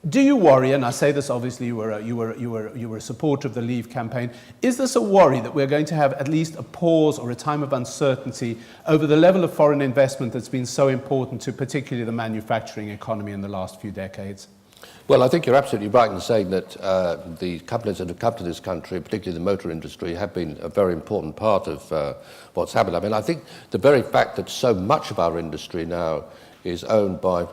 Do you worry, and I say this obviously, you were a supporter of the Leave campaign, is this a worry that we're going to have at least a pause or a time of uncertainty over the level of foreign investment that's been so important to particularly the manufacturing economy in the last few decades? Well, I think you're absolutely right in saying that the companies that have come to this country, particularly the motor industry, have been a very important part of what's happened. I mean, I think the very fact that so much of our industry now is owned by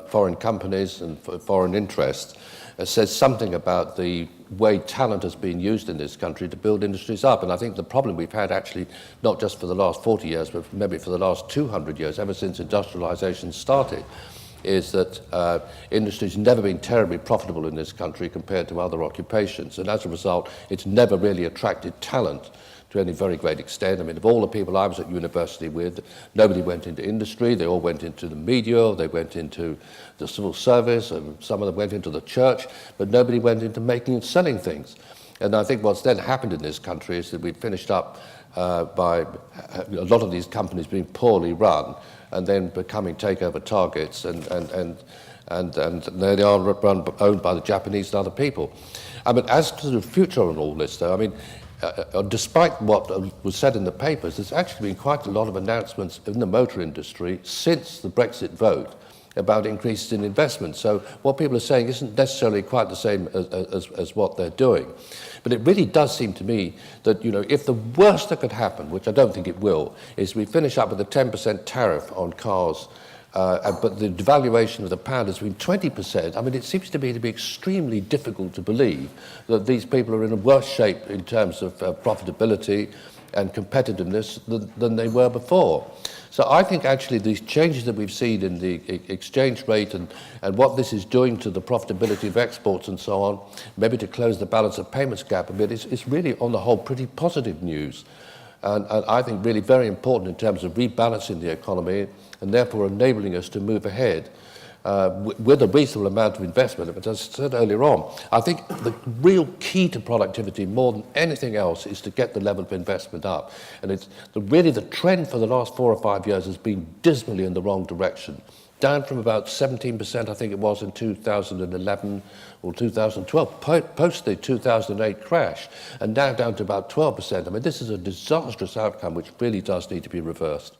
foreign companies and foreign interests says something about the way talent has been used in this country to build industries up. And I think the problem we've had actually, not just for the last 40 years, but maybe for the last 200 years, ever since industrialisation started, is that industry's never been terribly profitable in this country compared to other occupations. And as a result, it's never really attracted talent to any very great extent. I mean, of all the people I was at university with, nobody went into industry. They all went into the media, they went into the civil service, and some of them went into the church, but nobody went into making and selling things. And I think what's then happened in this country is that we've finished up by a lot of these companies being poorly run and then becoming takeover targets, and they are owned by the Japanese and other people. I mean, as to the future on all this, though, I mean, despite what was said in the papers, there's actually been quite a lot of announcements in the motor industry since the Brexit vote about increases in investment. So what people are saying isn't necessarily quite the same as what they're doing. But it really does seem to me that, you know, if the worst that could happen, which I don't think it will, is we finish up with a 10% tariff on cars, but the devaluation of the pound has been 20%. I mean, it seems to me to be extremely difficult to believe that these people are in a worse shape in terms of profitability and competitiveness than they were before. So I think actually these changes that we've seen in the exchange rate and what this is doing to the profitability of exports and so on, maybe to close the balance of payments gap a bit, is really on the whole pretty positive news. And I think really very important in terms of rebalancing the economy and therefore enabling us to move ahead with a reasonable amount of investment. But as I said earlier on, I think the real key to productivity more than anything else is to get the level of investment up. And it's really the trend for the last 4 or 5 years has been dismally in the wrong direction. Down from about 17%, I think it was, in 2011 or 2012, post the 2008 crash, and now down to about 12%. I mean, this is a disastrous outcome which really does need to be reversed.